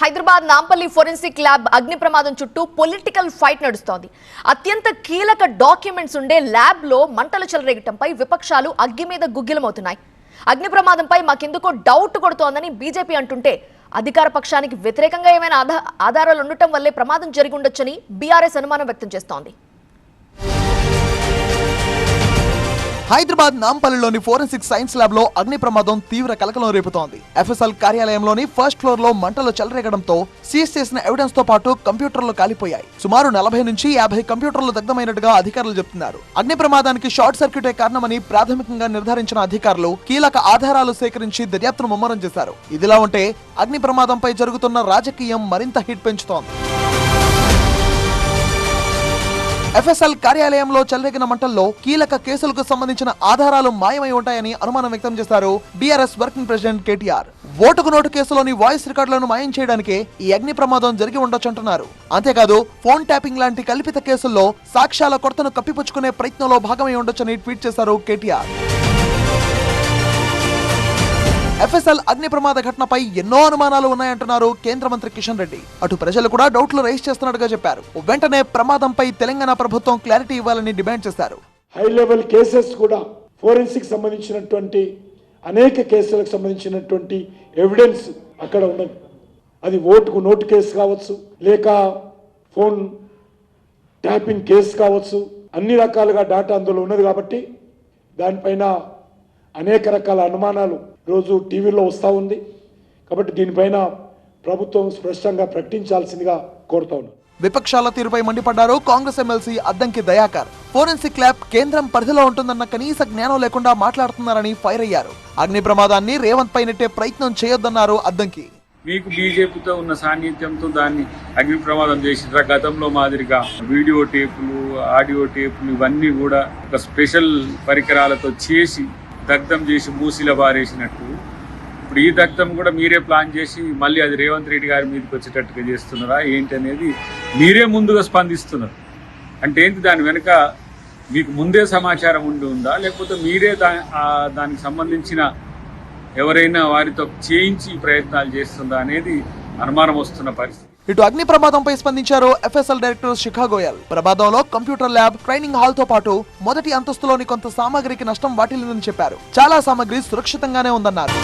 Hyderabad Nampally forensic lab అగ్ని ప్రమాదం చుట్టూ పొలిటికల్ ఫైట్ నడుస్తోంది. అత్యంత కీలక డాక్యుమెంట్స్ ఉండే ల్యాబ్ లో మంటలు చెలరేగటంపై విపక్షాలు అగ్గి మీద గుగ్గిలమవుతున్నాయి. అగ్ని ప్రమాదంపై మాకెందుకో డౌట్ కొడుతోందని బీజేపీ అంటుంటే అధికార పక్షానికి వ్యతిరేకంగా ఏమైనా ఆధారాలు ఉండటం వల్లే ప్రమాదం జరిగి ఉండొచ్చని బీఆర్ఎస్ అనుమానం వ్యక్తం చేస్తోంది. హైదరాబాద్ నాంపల్లిలోని ఫోరెన్సిక్ సైన్స్ ల్యాబ్ లో అగ్ని ప్రమాదం తీవ్ర కలకలం రేపుతోంది. ఎఫ్ఎస్ఎల్ కార్యాలయంలోని ఫస్ట్ ఫ్లోర్ లో మంటలు చెలరేగడంతో సీజ్ చేసిన ఎవిడెన్స్ తో పాటు కంప్యూటర్లు కాలిపోయాయి. సుమారు 40 నుంచి 50 కంప్యూటర్లు దగ్ధమైనట్టుగా అధికారులు చెబుతున్నారు. అగ్ని ప్రమాదానికి షార్ట్ సర్క్యూటే కారణమని ప్రాథమికంగా నిర్ధారించిన అధికారులు కీలక ఆధారాలు సేకరించి దర్యాప్తును ముమ్మరం చేశారు. ఇదిలా ఉంటే అగ్ని ప్రమాదంపై జరుగుతున్న రాజకీయం మరింత హీట్ పెంచుతోంది. ఎఫ్ఎస్ఎల్ కార్యాలయంలో చెలరేగిన మంటల్లో కీలక కేసులకు సంబంధించిన ఆధారాలు మాయమై ఉంటాయని అనుమానం వ్యక్తం చేశారు బీఆర్ఎస్ వర్కింగ్ ప్రెసిడెంట్ కేటీఆర్. ఓటుకు నోటు కేసులోని వాయిస్ రికార్డులను మాయం చేయడానికే ఈ అగ్ని ప్రమాదం జరిగి ఉండొచ్చంటున్నారు. అంతేకాదు ఫోన్ ట్యాపింగ్ లాంటి కల్పిత కేసుల్లో సాక్ష్యాల కొరతను కప్పిపుచ్చుకునే ప్రయత్నంలో భాగమై ఉండొచ్చని ట్వీట్ చేశారు కేటీఆర్. ఎఫ్ఎస్ఎల్ అగ్ని ప్రమాద ఘటనపై ఎన్నో అనుమానాలు ఉన్నాయంటున్నారు కేంద్ర మంత్రి కిషన్ రెడ్డి. అటు ప్రజలు కూడా డౌట్లు రైజ్ చేస్తున్నట్టుగా చెప్పారు. వెంటనే ప్రమాదంపై తెలంగాణ ప్రభుత్వం క్లారిటీ ఇవ్వాలని డిమాండ్ చేశారు. హై లెవెల్ కేసెస్ కూడా ఫోరెన్సిక్ సంబంధించినటువంటి అనేక కేసులకు సంబంధించినటువంటి ఎవిడెన్స్ అక్కడ ఉన్నది. అది ఓటుకు నోటు కేసు కావచ్చు, లేక ఫోన్ ట్యాపింగ్ కేసు కావచ్చు, అన్ని రకాలుగా డాటా అందులో ఉన్నది. కాబట్టి దానిపైన అనేక రకాల అనుమానాలు రోజు టీవీలో వస్తూ ఉంది. కాబట్టి దీనిపైన ప్రభుత్వం స్పష్టంగా ప్రకటించాల్సిందిగా కోరుతా ఉన్నాను. విపక్షాల తీరుపై మండిపడ్డారు Congress MLC Addanki Dayakar. Forensic lab కేంద్రం పరిధిలో ఉంటుందన్న కనీస జ్ఞానం లేకుండా మాట్లాడుతున్నారని ఫైర్ అయ్యారు. అగ్ని ప్రమాదాన్ని రేవంత్ పై నెట్టే ప్రయత్నం చేయొద్దన్నారు అద్దంకి. మీకు బీజేపీతో ఉన్న సాన్నిధ్యంతో దాన్ని అగ్ని ప్రమాదం చేసిన గతంలో మాదిరిగా వీడియో టేపులు, ఆడియో టేపులు ఇవన్నీ కూడా ఒక స్పెషల్ పరికరాలతో చేసి దగ్ధం చేసి మూసిలో బారేసినట్టు ఇప్పుడు ఈ దగ్ధం కూడా మీరే ప్లాన్ చేసి మళ్ళీ అది రేవంత్ రెడ్డి గారి మీదకి వచ్చేటట్టుగా చేస్తున్నారా ఏంటి అనేది మీరే ముందుగా స్పందిస్తున్నారు. అంటే ఏంటి, దాని వెనుక మీకు ముందే సమాచారం ఉందా, లేకపోతే మీరే దానికి సంబంధించిన ఎవరైనా వారితో చేయించి ప్రయత్నాలు చేస్తుందా అనేది అనుమానం వస్తున్న పరిస్థితి. ఇటు అగ్ని ప్రమాదంపై స్పందించారు ఎఫ్ఎస్ఎల్ డైరెక్టర్ శిఖా గోయల్. ప్రమాదంలో కంప్యూటర్ ల్యాబ్, ట్రైనింగ్ హాల్ తో పాటు మొదటి అంతస్తులోని కొంత సామాగ్రికి నష్టం వాటిల్లిందని చెప్పారు. చాలా సామాగ్రి సురక్షితంగానే ఉందన్నారు.